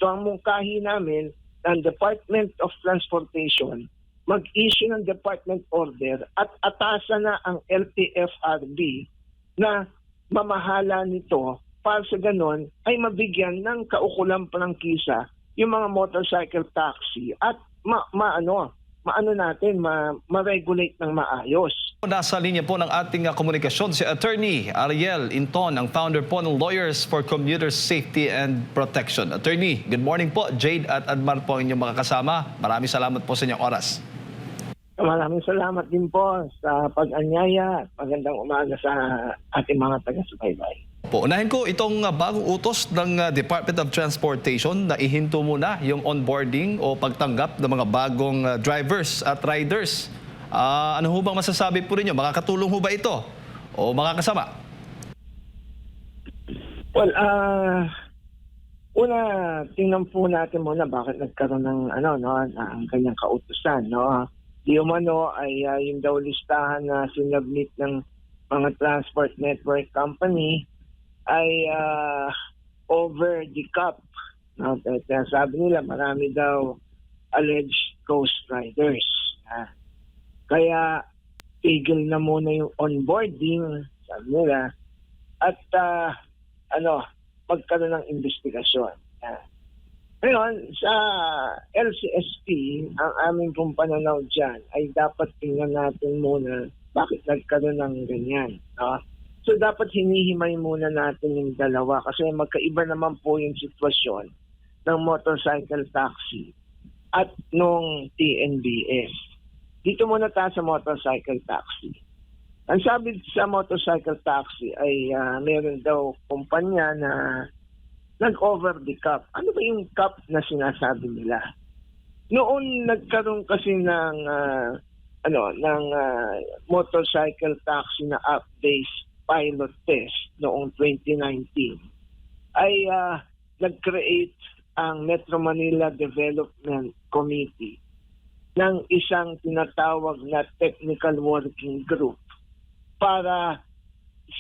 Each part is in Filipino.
ito ang mungkahi namin ng Department of Transportation mag-issue ng department order at atasan na ang LTFRB na mamahala nito para sa ganon ay mabigyan ng kaukulang prangkisa yung mga motorcycle taxi at ma-regulate ng maayos. Nasa linya po ng ating komunikasyon si Attorney Ariel Inton, ang founder po ng Lawyers for Commuter Safety and Protection. Attorney, good morning po. Jade at Admar po inyong mga kasama. Maraming salamat po sa inyong oras. Maraming salamat din po sa pag-anyaya. Magandang umaga sa ating mga taga-subaybay. Unahin ko itong bagong utos ng Department of Transportation na ihinto muna yung onboarding o pagtanggap ng mga bagong drivers at riders. Ano ho bang masasabi po ninyo? Makakatulong ho ba ito o makakasama? Well, una, tingnan po natin muna bakit nagkaroon ng ang kanyang kautusan, no? Di umano ay yung daw listahan na sinubmit ng mga transport network company ay over the cap. No? Sabi nila marami daw alleged ghost riders. Kaya tigil na muna yung onboarding, sabi nila, at magkaroon ng investigasyon. Ngayon, sa LCSP, ang aming pong pananaw dyan ay dapat tingnan natin muna bakit nagkaroon ng ganyan. No? So dapat hinihimay muna natin yung dalawa kasi magkaiba naman po yung sitwasyon ng motorcycle taxi at nung TNBS. Dito muna tayo sa motorcycle taxi. Ang sabi sa motorcycle taxi ay meron daw kumpanya na nag-over the cap. Ano ba yung cap na sinasabi nila? Noon nagkaroon kasi ng motorcycle taxi na app-based pilot test noong 2019 ay nag-create ang Metro Manila Development Committee ng isang tinatawag na technical working group para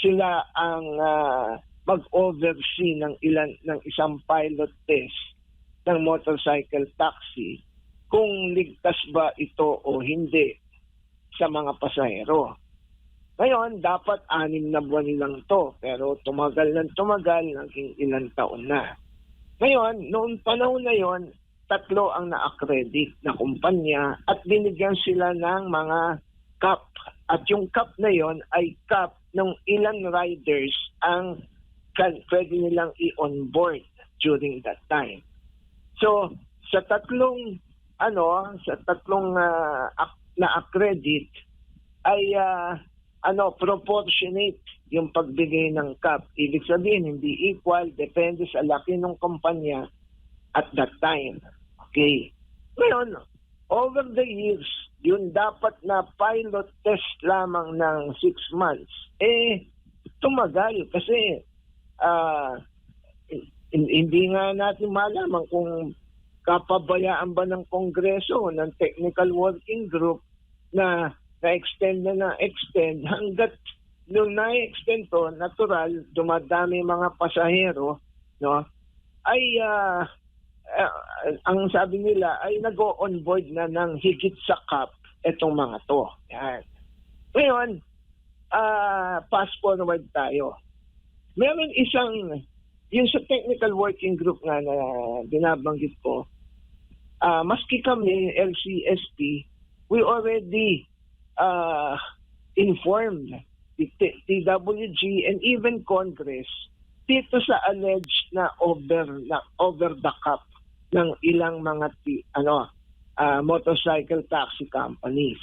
sila ang mag-oversee ng isang pilot test ng motorcycle taxi kung ligtas ba ito o hindi sa mga pasahero. Ngayon, dapat 6 na buwan lang to, pero tumagal naging ilang taon na. Ngayon, noong panahon na yon, 3 ang na-accredit na kumpanya at binigyan sila ng mga cap. At yung cap na yon ay cap ng ilang riders ang pwede nilang i-onboard during that time. So, sa tatlong na-accredit ay proportionate yung pagbigay ng cap. Ibig sabihin, hindi equal, depende sa laki ng kumpanya at that time. Okay. Ngayon, over the years, yung dapat na pilot test lamang ng 6 months, tumagal kasi hindi nga natin malaman kung kapabayaan ba ng Kongreso ng technical working group na na-extend hanggat nung na-extend to, natural, dumadami mga pasahero, no? Ay ang sabi nila ay nag-o-onboard na ng higit sa cap itong mga to. Yan. Ngayon, fast forward tayo. Meron yung sa technical working group nga na binabanggit ko, maski kami, LCSP, we already informed the TWG and even Congress dito sa alleged na over the cap ng ilang mga motorcycle taxi companies.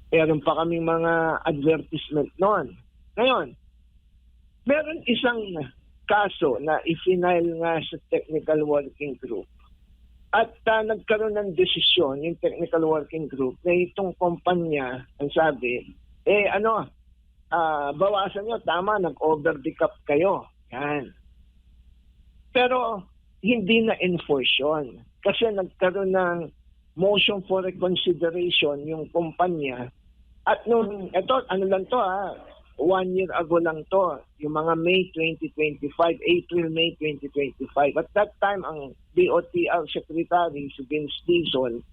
Meron pa kaming mga advertisement noon. Ngayon, meron isang kaso na i-file nga sa technical working group at nagkaroon ng desisyon yung technical working group na itong kumpanya, ang sabi, bawasan nyo, tama, nag-over the cap kayo. Yan. Pero hindi na enforce yun. Kasi nagkaroon ng motion for reconsideration yung kumpanya. At nung, 1 year ago lang to, yung mga May 2025, April-May 2025. At that time, ang DOTR Secretary, si Vince Dizon,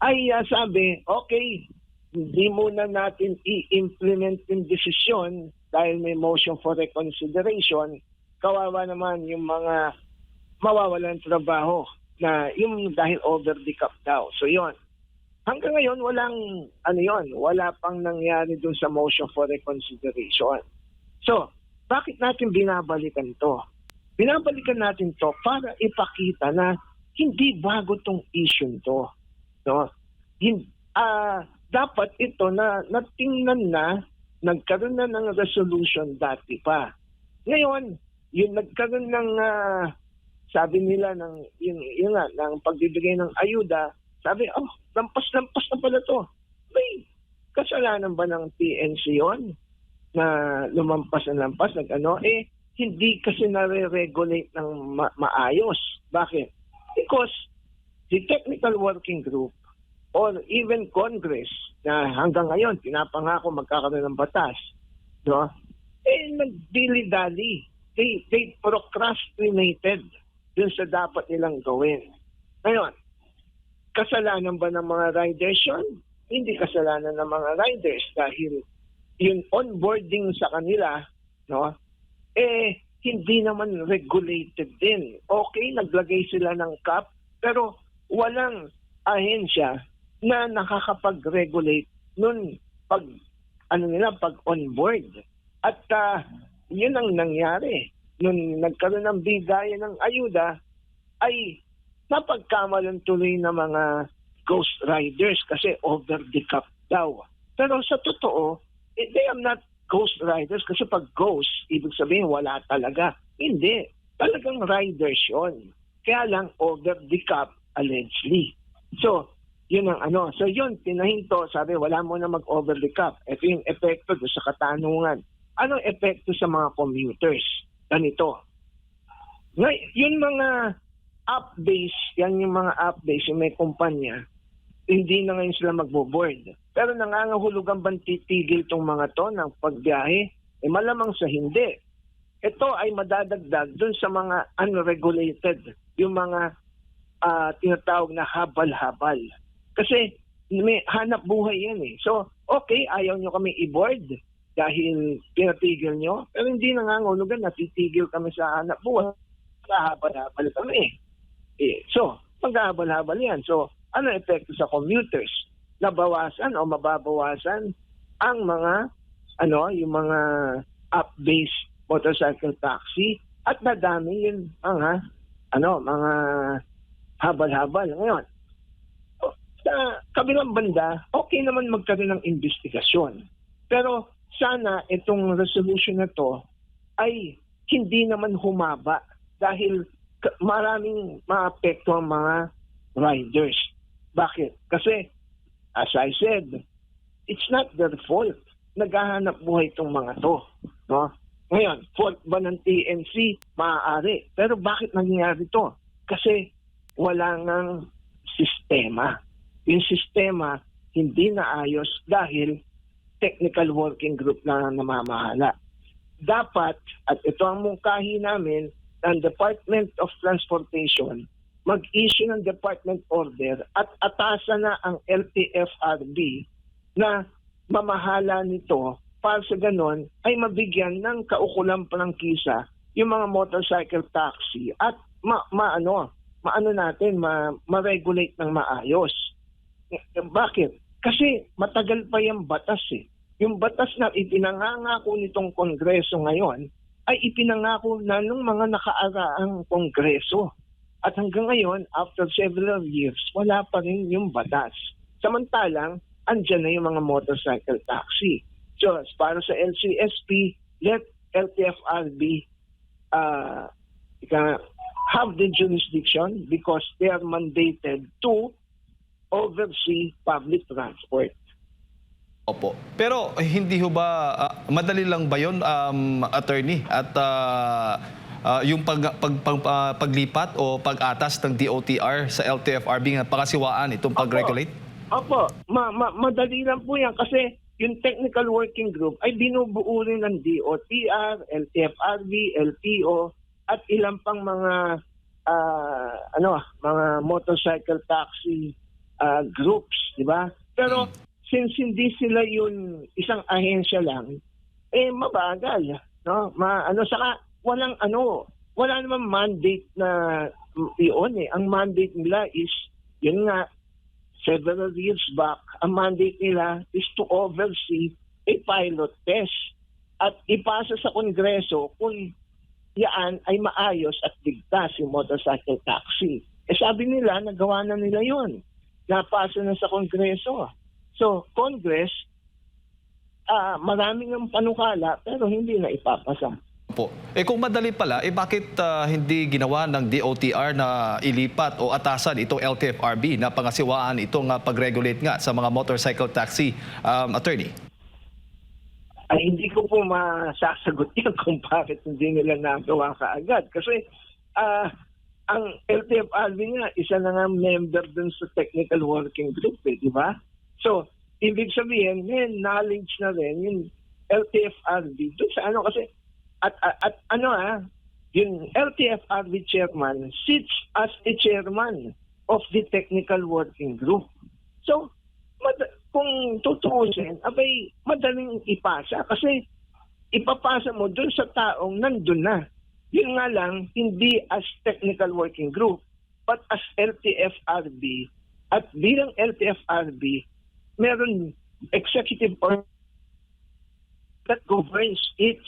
ay sabi, okay, hindi muna natin i-implement yung desisyon dahil may motion for reconsideration. Kawawa naman yung mga mawawalan ng trabaho na yung dahil over the cap daw. So yon. Hanggang ngayon, wala pang nangyari dun sa motion for reconsideration. So, bakit natin binabalikan to? Binabalikan natin to para ipakita na hindi bago tong issue to. No? Dapat ito na natingnan na, nagkaroon na ng resolution dati pa. Ngayon, yung nagkaroon ng, sabi nila, ng pagbibigay ng ayuda, sabi, lampas-lampas na pala to. May kasalanan ba ng PNC yun na lumampas na lampas? Hindi kasi nare-regulate ng maayos. Bakit? Because the technical working group or even Congress na hanggang ngayon pinapangako magkakaroon ng batas, no? Nagdili-dali. They procrastinated dun sa dapat nilang gawin. Ngayon, kasalanan ba ng mga riders yun? Hindi kasalanan ng mga riders dahil yung onboarding sa kanila, no? Hindi naman regulated din. Okay, naglagay sila ng cap, pero walang ahensya na nakakapag-regulate nun pag onboard. At yun ang nangyari. Nung nagkaroon ng bigay ng ayuda, ay napagkamalan tuloy ng mga ghost riders kasi over the cap daw. Pero sa totoo, they are not ghost riders kasi pag ghost, ibig sabihin wala talaga. Hindi. Talagang riders yun. Kaya lang over the cap allegedly. So, yun ang So, yun, pinahinto. Sabi, wala mo na mag-over the cap. Ito yung epekto doon sa katanungan. Anong epekto sa mga commuters? Ganito. Yung mga app-base, yan yung mga app-base, yung may kumpanya, hindi na ngayon sila magbo-board. Pero nangangahulugan bang titigil tong mga to ng pagbiyahe? Malamang sa hindi. Ito ay madadagdag dun sa mga unregulated, yung mga tinatawag na habal-habal. Kasi may hanap buhay yan eh. So, okay, ayaw nyo kami i-board dahil pinatigil nyo, pero hindi nangangahulugan na titigil kami sa hanap buhay. Habal-habal kami. So, maghahabal-habal yan. So, ano epekto sa commuters? Nabawasan o mababawasan ang mga yung mga app-based motorcycle taxi at nadami yung mga habal-habal. Ngayon, sa kabilang banda, okay naman magkaroon ng investigasyon. Pero sana itong resolution na to ay hindi naman humaba dahil maraming maapekto ang mga riders. Bakit? Kasi, as I said, it's not their fault. Naghahanap buhay itong mga to. No? Ngayon, fault ba ng TNC? Maaari. Pero bakit nangyari to? Kasi wala nang sistema. Yung sistema hindi naayos dahil technical working group na namamahala. Dapat, at ito ang mungkahi namin, ng Department of Transportation, mag-issue ng department order at atasan na ang LTFRB na mamahala nito para sa ganon ay mabigyan ng kaukulang prangkisa yung mga motorcycle taxi at ma-regulate ng maayos. Bakit? Kasi matagal pa yung batas eh. Yung batas na ipinangangako nitong Kongreso ngayon ay ipinangako na ng mga nakaaraang Kongreso. At hanggang ngayon, after several years, wala pa rin yung batas. Samantalang, andyan na yung mga motorcycle taxi. So, para sa LCSP, let LTFRB have the jurisdiction because they are mandated to oversee public transport. Opo. Pero hindi ho ba, madali lang ba yun, attorney? At yung paglipat o pag-atas ng DOTR sa LTFRB nga pakasiwaan itong pag-regulate? Opo. Madali lang po yan kasi yung technical working group ay binubuo rin ng DOTR, LTFRB, LTO, at ilang pang mga mga motorcycle taxi groups, di ba? Pero since hindi sila yung isang ahensya lang, mabagal, no? Saka wala namang mandate na iyon eh. Ang mandate nila is yun nga, several years back, ang mandate nila is to oversee a pilot test at ipasa sa Kongreso kung yaan ay maayos at ligtas yung motorcycle taxi. Sabi nila, nagawa na nila yun. Napasa na sa Kongreso. So, Congress, maraming ang panukala pero hindi na ipapasa. Po. Kung madali pala, bakit hindi ginawa ng DOTR na ilipat o atasan itong LTFRB na pangasiwaan itong pag-regulate nga sa mga motorcycle taxi, attorney? Ay, hindi ko po masasagot yan kung bakit hindi nila nagawa kaagad. Kasi ang LTFRB nga, isa na nga member dun sa technical working group, di ba? So, ibig sabihin, may knowledge na rin yung LTFRB dun sa kasi yung LTFRB chairman sits as the chairman of the technical working group. So, kung tutuusin, madaling ipasa kasi ipapasa mo dun sa taong nandun na. Yun nga lang, hindi as technical working group, but as LTFRB. At bilang LTFRB, meron executive order that governs its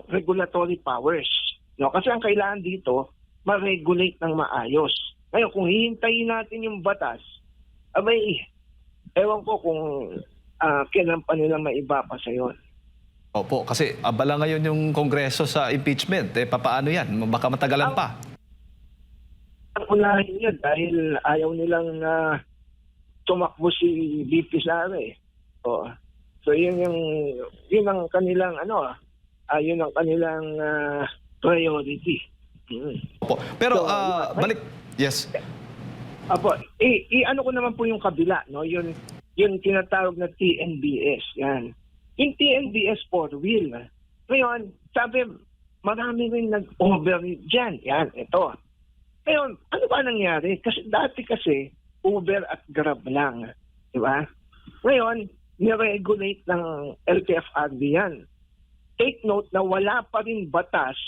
regulatory powers. No? Kasi ang kailangan dito, ma-regulate ng maayos. Ngayon, kung hihintayin natin yung batas, ewan ko kung kailan pa nila maibapasa yun. Opo, kasi abala ngayon yung Kongreso sa impeachment. Papaano yan? Baka matagalan pa. Ang unahin yun dahil ayaw nilang tumakbo si VP Sara eh. So yun ang kanilang yun ang kanilang priority. Opo. Pero balik. Yes. Apo, ano ko naman po yung kabila, no? Yun tinatawag na TNBS, yan. Yung TNBS four-wheel. Ngayon, sabi, marami rin nag-overread dyan. Yan, ito. Ngayon, ano ba nangyari? Dati kasi, Uber at Grab lang. Di ba? Ngayon, niregulate ng LTFRB yan. Take note na wala pa rin batas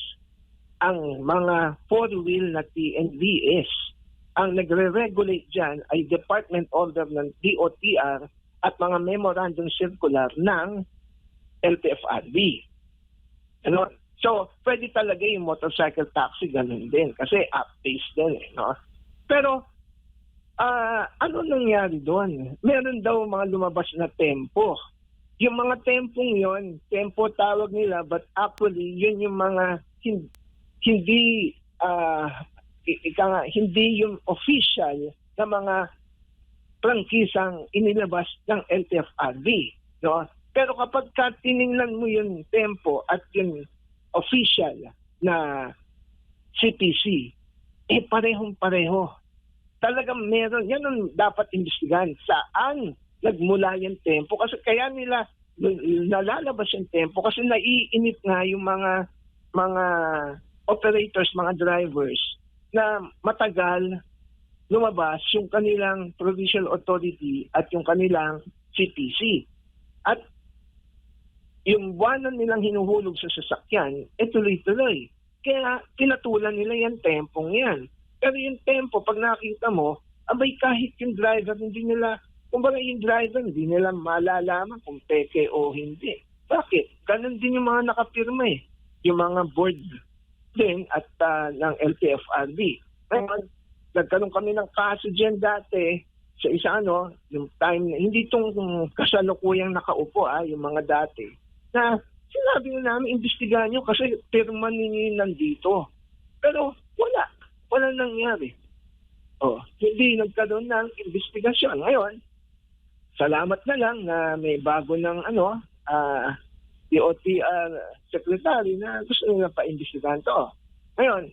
ang mga four-wheel na TNBS. Ang nagre-regulate dyan ay Department Order ng DOTR at mga memorandum circular ng LTFRB. So, pwede talaga yung motorcycle taxi, ganun din. Kasi app-based din. Pero, ano nangyari doon? Meron daw mga lumabas na tempo. Yung mga tempong yon, tempo tawag nila, but actually, yun yung mga hindi yung official na mga prangkisang inilabas ng LTFRB. No? Pero kapag tiningnan mo yung tempo at yung official na CPC, parehong-pareho. Talagang meron. Yan ang dapat imbestigahan. Saan nagmula yung tempo? Kasi kaya nila nalalabas yung tempo kasi naiinip nga yung mga operators, mga drivers na matagal lumabas yung kanilang provincial authority at yung kanilang CPC. At yung buwanan nilang hinuhulog sa sasakyan, tuloy-tuloy. Kaya pinatulan nila yung tempong yan. Pero yung tempo, pag nakita mo, kahit yung driver, yung driver, hindi nila malalaman kung peke o hindi. Bakit? Ganon din yung mga nakapirma eh. Yung mga board din at ng LTFRB. Ngayon, nagkaroon kami ng kaso dyan dati sa isa yung time, hindi itong kasalukuyang nakaupo yung mga dati, na sinabi na namin, imbestigahan nyo kasi pirma ninyo nandito. Pero wala nangyari. Hindi nagkaroon ng investigasyon. Ngayon, salamat na lang na may bago ng DOTR secretary na gusto nila pa-imbestigahan to. Ngayon,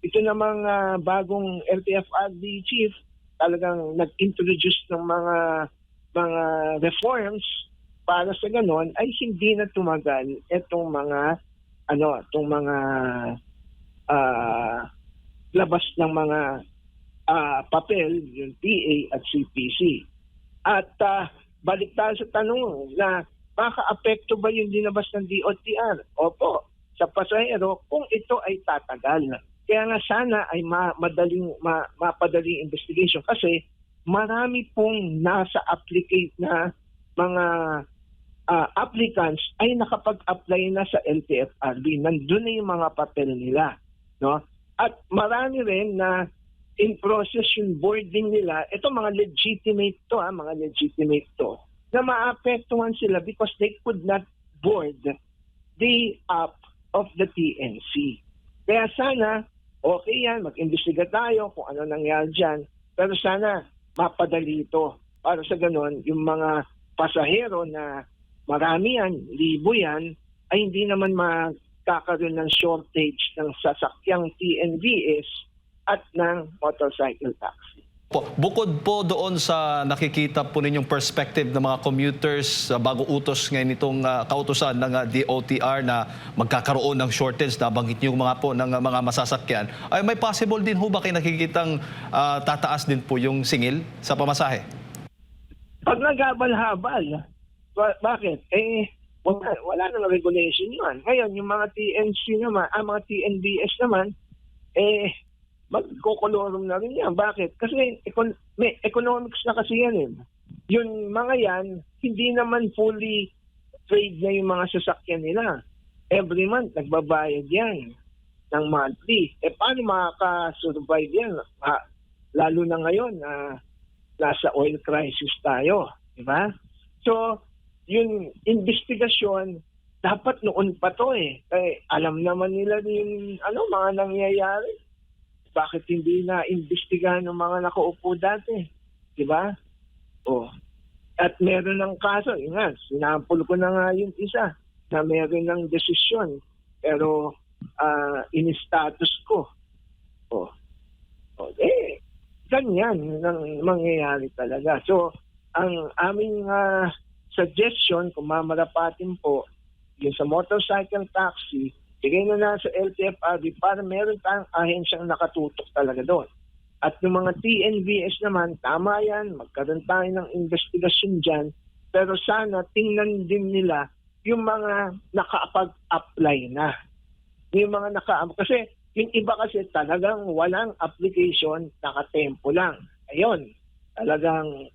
ito namang bagong LTFRB chief, talagang nag-introduce ng mga reforms para sa ganon ay hindi na tumagal itong mga labas ng mga papel, yung PA at CPC. At balik tayo sa tanong na maka-apekto ba yung dinabas ng DOTR? Opo, sa pasahero kung ito ay tatagal. Kaya nga sana ay mapadaling investigation kasi marami pong nasa applicate na mga applicants ay nakapag-apply na sa LTFRB. Nandun na yung mga papel nila. No? At marami rin na in process yung boarding nila, ito mga legitimate to, na maapektuhan sila because they could not board the app of the TNC. Kaya sana, okay yan, mag-imbestiga tayo kung ano nangyari dyan, pero sana mapadali ito para sa ganon, yung mga pasahero na marami yan, libo yan, ay hindi naman magkakaroon ng shortage ng sasakyang TNVS at ng motorcycle taxi. Bukod po doon sa nakikita po ninyong perspective ng mga commuters bago utos ngayon itong kautusan ng DOTR na magkakaroon ng shortage, nabanggit niyo mga po ng mga masasakyan, ay may possible din ho ba kayo nakikitang tataas din po yung singil sa pamasahe? Pag naghabal-habal, bakit? Wala nang regulation yun. Ngayon, yung mga TNC naman, mga TNBS naman, magkukolorum na rin yan. Bakit? Kasi may economics na kasi yan eh. Yung mga yan, hindi naman fully trade na yung mga sasakyan nila. Every month, nagbabayad yan ng monthly. Paano makaka-survive yan? Lalo na ngayon, nasa oil crisis tayo. Diba? So, yung investigasyon, dapat noon pa to eh. Alam naman nila yung mga nangyayari. Bakit hindi na imbestigahan ng mga nakaupo dati? Diba? At meron ng kaso. Yun nga, sinampol ko na nga yung isa na meron ng desisyon. Pero in-status ko. Ganyan ang mangyayari talaga. So, ang aming suggestion, kung mamarapatin po, yung sa motorcycle taxi, bigay na sa LTFRB para meron tayong ahensyang nakatutok talaga doon. At yung mga TNVS naman, tama yan, magkaroon tayo ng investigasyon dyan, pero sana tingnan din nila yung mga nakapag-apply na. Yung mga kasi yung iba kasi talagang walang application, nakatempo lang. Ayun, talagang,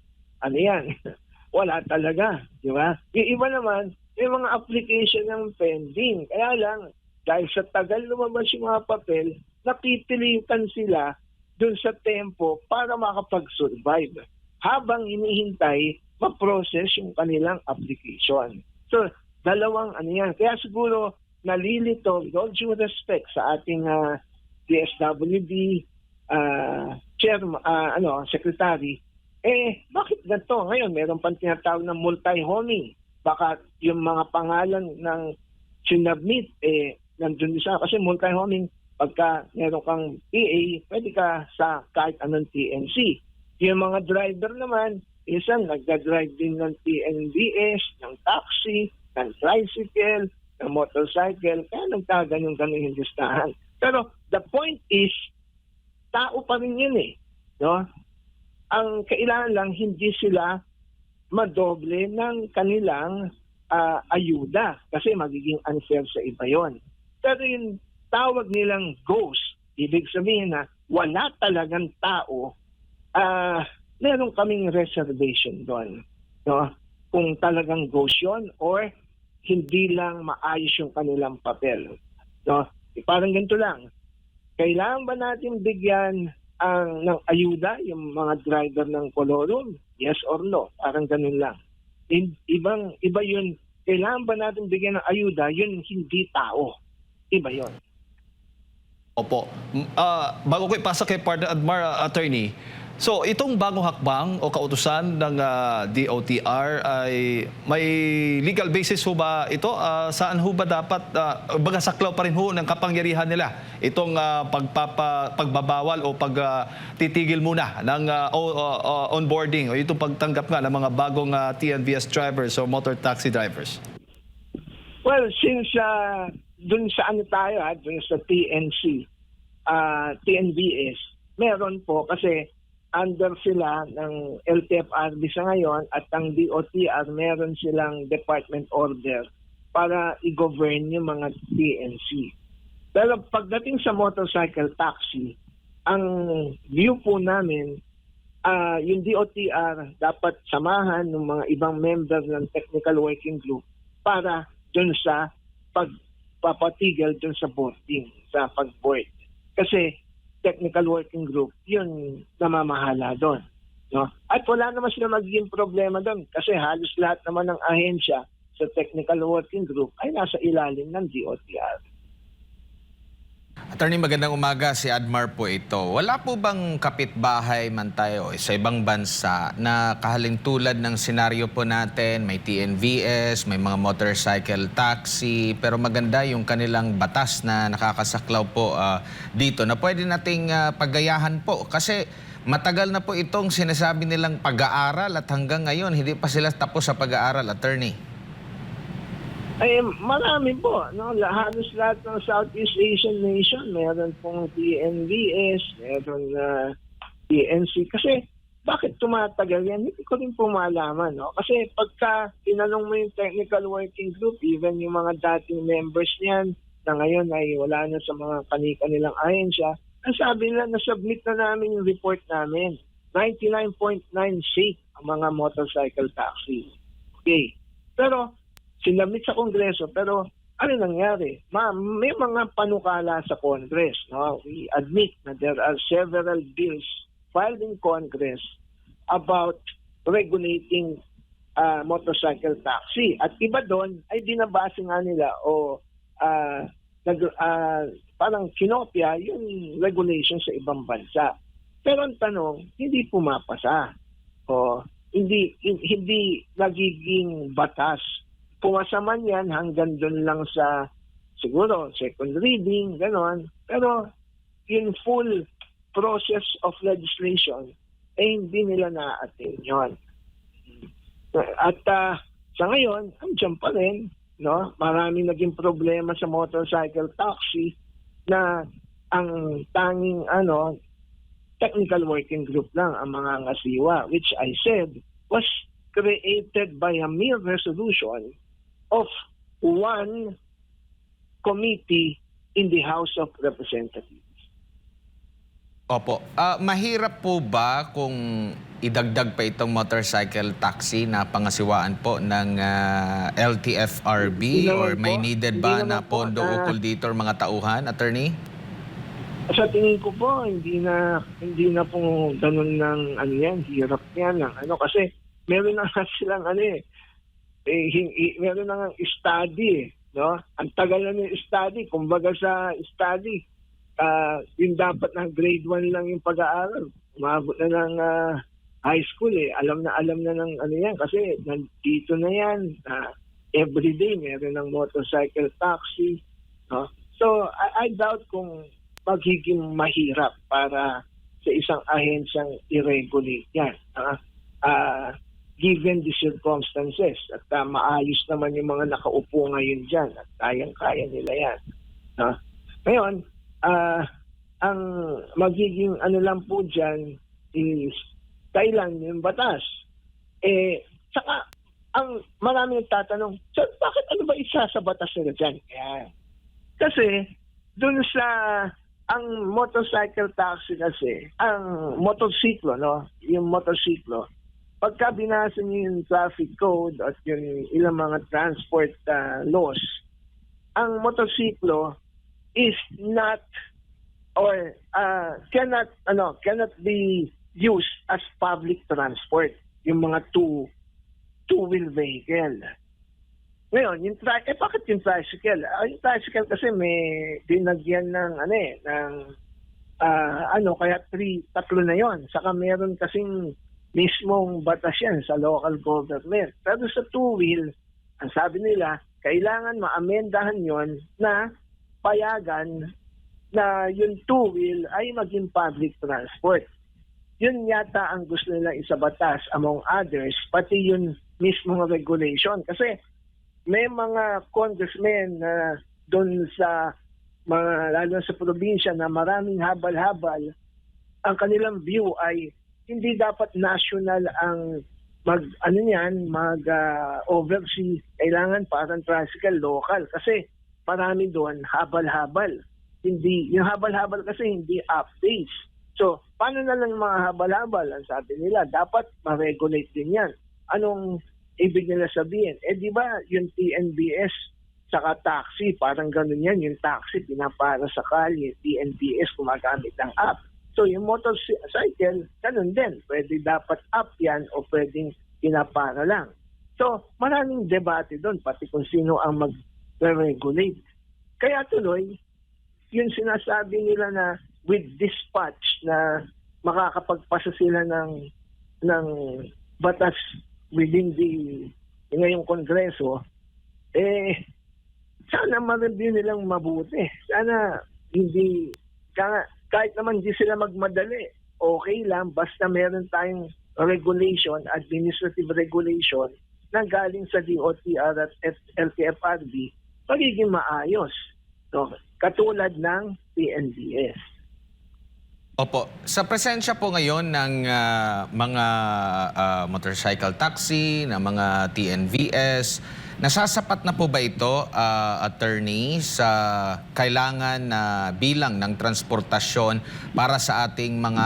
wala talaga, di ba? Yung iba naman, yung mga application ng pending. Kaya lang, dahil sa tagal lumabas yung mga papel, napipilitan sila dun sa tempo para makapag-survive. Habang hinihintay, ma-process yung kanilang application. So, dalawang yan. Kaya siguro, nalilito, with all due respect sa ating DSWD secretary, bakit ganito? Ngayon, meron pang tinatawag ng multi-homing. Baka yung mga pangalan ng sinubmit, nandun isa. Kasi multi-homing, pagka meron kang PA, pwede ka sa kahit anong TNC. Yung mga driver naman, isang nagda-drive din ng TNBS, ng taxi, ng tricycle, ng motorcycle, kaya nagtaganong-ganong yung listahan. Pero the point is, tao pa rin yun eh. No? Ang kailangan lang, hindi sila madoble ng kanilang ayuda kasi magiging unfair sa iba yon. Pero yung tawag nilang ghost, ibig sabihin na wala talagang tao, meron kaming reservation doon. No? Kung talagang ghost yun or hindi lang maayos yung kanilang papel. No? Parang ganito lang. Kailangan ba natin bigyan ng ayuda yung mga driver ng kolorum? Yes or no? Parang ganun lang. Iba yun. Kailangan ba natin bigyan ng ayuda? Yun hindi tao. Iba yun. Opo. Bago ko ipasa kay Partner Admar, Attorney, So itong bagong hakbang o kautusan ng DOTR ay may legal basis ho ba ito? Saan ho ba dapat, baga saklaw pa rin ho ng kapangyarihan nila itong pagbabawal o pagtitigil muna ng onboarding o itong pagtanggap nga ng mga bagong TNVS drivers o motor taxi drivers? Well, since dun sa ano tayo, dun sa TNVS, meron po kasi under sila ng LTFRB sa ngayon at ang DOTR meron silang department order para i-govern yung mga TNC. Pero pagdating sa motorcycle taxi, ang view po namin, yung DOTR dapat samahan ng mga ibang member ng technical working group para dun sa pagpapatigil dun sa boarding, sa pag-board. Kasi technical working group, yun namamahala doon. No? At wala naman sila magiging problema doon kasi halos lahat naman ng ahensya sa technical working group ay nasa ilalim ng DOTR. Attorney, magandang umaga. Si Admar po ito. Wala po bang kapitbahay man tayo sa ibang bansa na kahalintulad ng senaryo po natin, may TNVS, may mga motorcycle taxi, pero maganda yung kanilang batas na nakakasaklaw po dito na pwede nating paggayahan po? Kasi matagal na po itong sinasabi nilang pag-aaral at hanggang ngayon hindi pa sila tapos sa pag-aaral, Attorney. Ay, marami po. No? Halos lahat ng Southeast Asian nation, meron pong TNVS, meron TNC. Kasi bakit tumatagal yan? Hindi ko rin po malaman. No? Kasi pagka tinanong mo yung technical working group, even yung mga dating members niyan, na ngayon ay wala na sa mga kanilang ahensya, ang sabi nila, na-submit na namin yung report namin. 99.9 safe ang mga motorcycle taxi. Okay. Pero sinabit sa Kongreso, pero ano nangyari? May mga panukala sa Congress. No? We admit na there are several bills filed in Congress about regulating motorcycle taxi. At iba doon ay dinabase nga nila o parang kinopya yung regulation sa ibang bansa. Pero ang tanong, hindi pumapasa. O hindi nagiging batas. Pumasa man yan hanggang doon lang sa siguro second reading, ganon. Pero in full process of legislation, hindi nila na-attain yun. At sa ngayon, andyan pa rin, no? Maraming naging problema sa motorcycle taxi na ang tanging technical working group lang ang mga ngasiwa, which I said was created by a mere resolution of one committee in the House of Representatives. Opo. Mahirap po ba kung idagdag pa itong motorcycle taxi na pangasiwaan po ng LTFRB or may needed ba na pondo ukol dito or mga tauhan, Attorney? Sa tingin ko po, hindi na po ganun ng hirap yan kasi meron na silang meron na ng study, no? Ang tagal na ng study, kumbaga sa study, yung dapat ng grade 1 lang yung pag-aaral. Umabot na ng high school Alam na ng yan kasi nandito na yan. Everyday meron ng motorcycle taxi, no? So I doubt kung magiging mahirap para sa isang ahensyang i-regulate yan. Given the circumstances at maayos naman yung mga nakaupo ngayon dyan at kayang-kaya nila yan. Ngayon, ang magiging lang po dyan is kailan yung batas. Saka, ang maraming nagtatanong, so, bakit ba isa sa batas nila dyan? Kasi, dun sa ang motorcycle taxi kasi, ang motorsiklo, no? Yung motorsiklo, pagka binasa niyo yung traffic code at yung ilang mga transport laws, ang motorsiklo is not or cannot be used as public transport, yung mga two-wheel vehicle. Ngayon, bakit yung tricycle? Yung tricycle kasi may dinagyan ng kaya tatlo na yon. Saka meron kasing mismong batas yan sa local government. Pero sa two-wheel, ang sabi nila, kailangan maamendahan yon na payagan na yung two-wheel ay maging public transport. Yun yata ang gusto nila isabatas among others, pati yung mismong regulation. Kasi may mga congressmen na doon sa lalo sa probinsya na maraming habal-habal, ang kanilang view ay hindi dapat national ang oversee, kailangan parang tricycle local kasi marami doon habal-habal. Hindi yung habal-habal kasi hindi updates. So, paano na lang yung mga habal-habal? Ang sabi nila, dapat ma-regulate din yan. Anong ibig nila sabihin? Di ba yung TNBS saka taxi, parang ganun yan. Yung taxi, pinapara sa kalye. TNBS, gumagamit ng app. So, yung motorcycle, ganun din. Pwede dapat app yan o pwedeng pinapara lang. So, maraming debate doon, pati kung sino ang mag-regulate. Kaya tuloy, yung sinasabi nila na with dispatch na makakapagpasa sila ng batas within ngayong kongreso, sana ma-review nilang mabuti. Sana hindi, kahit naman hindi sila magmadali, okay lang, basta meron tayong regulation, administrative regulation, na galing sa DOTR at LTFRB, magiging maayos. So, katulad ng PNBS. Opo. Sa presensya po ngayon ng mga motorcycle taxi, ng mga TNVS, nasasapat na po ba ito, attorney, sa kailangan na bilang ng transportasyon para sa ating mga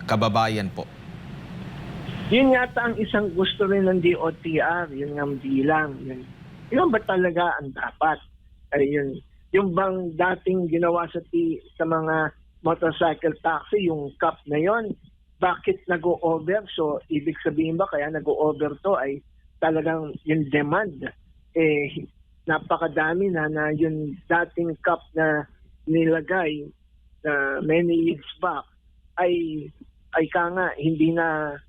kababayan po? Yun yata ang isang gusto rin ng DOTR, yun ang bilang. Yun ba talaga ang dapat? Yung bang dating ginawa sa mga motorcycle taxi, yung cap na yon, bakit nag-o-over? So, ibig sabihin ba kaya nag-o-over to ay talagang yung demand, napakadami na yung dating cap na nilagay na many years back ay hindi na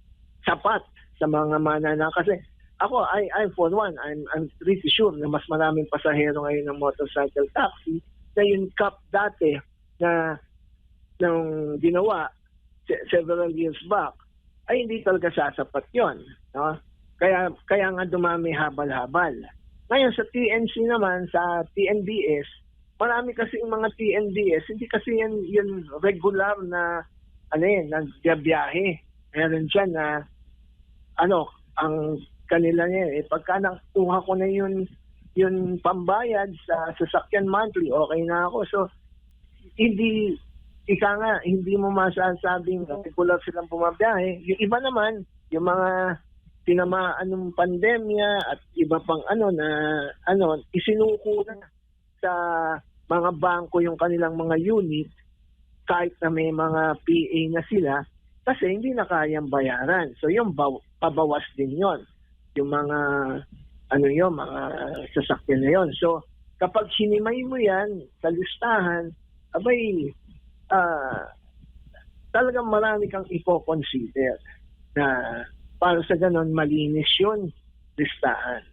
sapat sa mga manana. Kasi ako, I for one, I'm pretty sure na mas maraming pasahero ngayon ng motorcycle taxi na yung cap dati na nung ginawa several years back ay hindi talaga sasapat yon, no? Kaya nga dumami habal-habal. Ngayon sa TNC naman, sa TNBS, marami kasi yung mga TNBS, hindi kasi yan regular na nagbiyahe. Meron dyan na ang kanila niya, pagka nakuha ko na yung pambayad sa sasakyan monthly, okay na ako. So, hindi mo masasabing regular silang bumabiyahe. Yung iba naman, yung mga tinamaan ng pandemya at iba pang isinuko na sa mga bangko yung kanilang mga unit kahit na may mga PA na sila kasi hindi na kayang bayaran. So yung pabawas din yon. Yung mga mga sasakyan na yon. So kapag hinimay mo yan sa listahan, talagang marami kang i-consider na para sa ganon malinis yun listahan.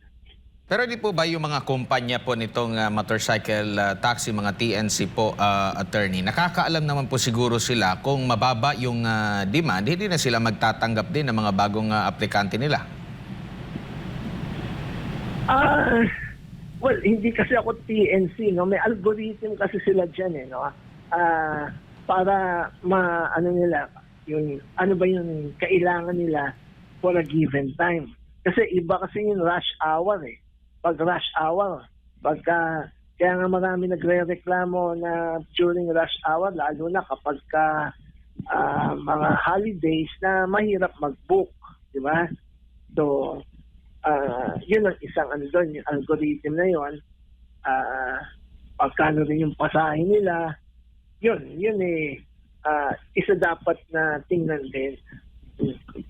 Pero di po ba yung mga kumpanya po nitong motorcycle taxi, mga TNC po, attorney, nakakaalam naman po siguro sila kung mababa yung demand, hindi na sila magtatanggap din ng mga bagong aplikante nila? Well, hindi kasi ako TNC, no? May algorithm kasi sila dyan, no? Para nila, yung yung kailangan nila for a given time. Kasi iba kasi yung rush hour Pag rush hour, kaya nga marami nagre-reklamo na during rush hour, lalo na kapag mga holidays na mahirap mag-book, di ba? So, yun ang isang doon, yung algorithm na yun. Pagkano rin yung pasahe nila, yun isa dapat na tingnan din.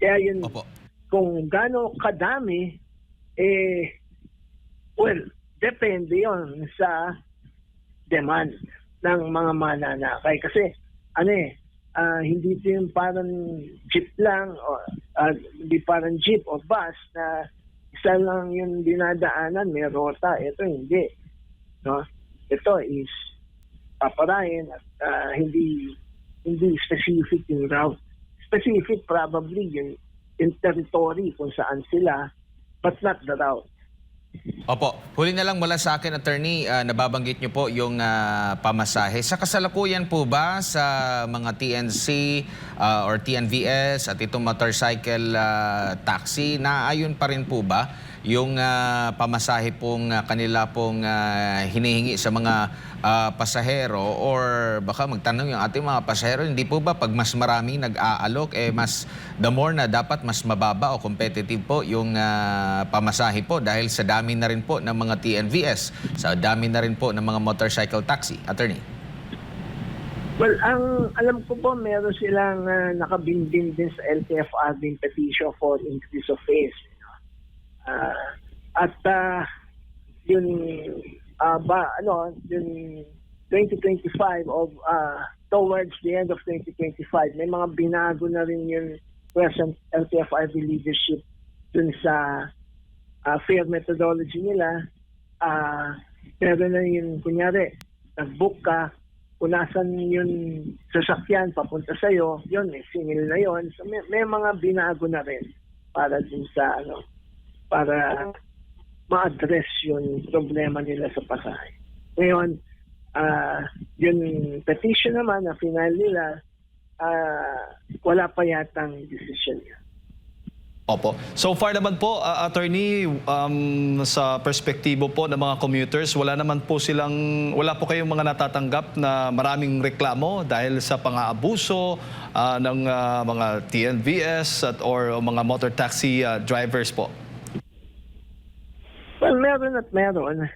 Kaya yun, Opo. Kung gaano kadami, well, depende yon sa demand ng mga mananakay. Kasi hindi ito yung parang jeep lang o hindi parang jeep o bus na isa lang yung dinadaanan, may rota. Ito hindi. No? Ito is paparahin at hindi specific yung route. Specific probably yung territory kung saan sila, but not the route. Opo, huli na lang mula sa akin, attorney, nababanggit niyo po yung pamasahe. Sa kasalukuyan po ba sa mga TNC or TNVS at itong motorcycle taxi, naayon pa rin po ba yung pamasahe pong kanila pong hinihingi sa mga pasahero, or baka magtanong yung ating mga pasahero, hindi po ba pag mas maraming nag-aalok, mas the more na dapat mas mababa o competitive po yung pamasahe po dahil sa dami na rin po ng mga TNVS, sa dami na rin po ng mga motorcycle taxi, attorney? Well, ang alam ko po, meron silang nakabinding din sa LTFRB petition for increase of fees. Yun yung 2025 of towards the end of 2025, may mga binago na rin yung present LTFRB leadership dun sa fare methodology nila. Pero na yun, kunyari, nag-book ka, kung nasan yung sasakyan papunta sa'yo, yun, singil na yun. So may mga binago na rin para dun sa para ma-address yung problema nila sa pasahe. Ngayon, yung petition naman na final nila, wala pa yatang decision niya. Opo. So far naman po, attorney, sa perspektibo po ng mga commuters, wala po kayong mga natatanggap na maraming reklamo dahil sa pang-aabuso ng mga TNVS or mga motor taxi drivers po? Well, meron at meron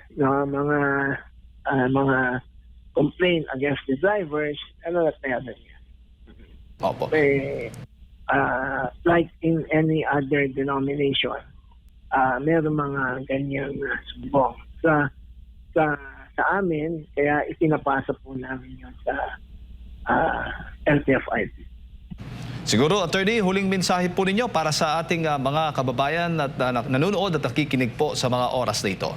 mga complaint against the drivers, at meron. Opo. Like in any other denomination, meron mga ganyang sumbong sa amin, kaya itinapasa po namin yun sa LTFRB. Siguro, attorney, huling mensahe po ninyo para sa ating mga kababayan at nanonood at nakikinig po sa mga oras na ito.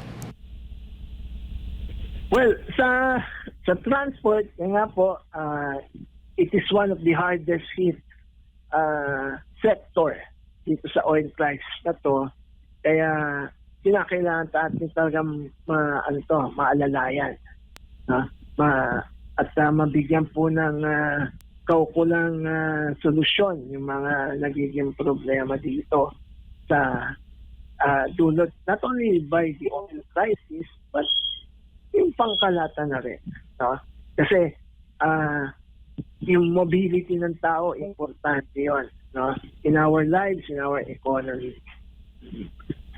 Well, sa transport, nga po, it is one of the hardest hit sector dito sa oil crisis na to. Kaya kinakailangan natin talagang maalalayan. At mabigyan po ng kaukulang solusyon yung mga nagiging problema dito sa dulot not only by the oil crisis but yung pangkalata na rin. Kasi yung mobility ng tao, importante yun. In our lives, in our economy.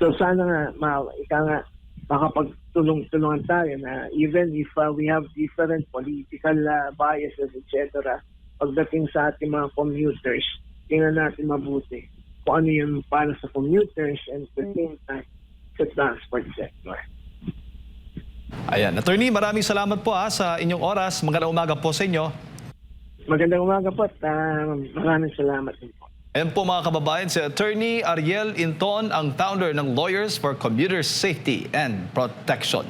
So sana nga, makapagtulong-tulungan tayo na even if we have different political biases, etc., pagdating sa ating mga commuters, tingnan natin mabuti kung ano yung para sa commuters and at the same time sa transport sector. Ayan. Attorney, maraming salamat po sa inyong oras. Magandang umaga po sa inyo. Magandang umaga po at maraming salamat din po. Ayan po mga kababayan, si Attorney Ariel Inton, ang founder ng Lawyers for Commuter Safety and Protection.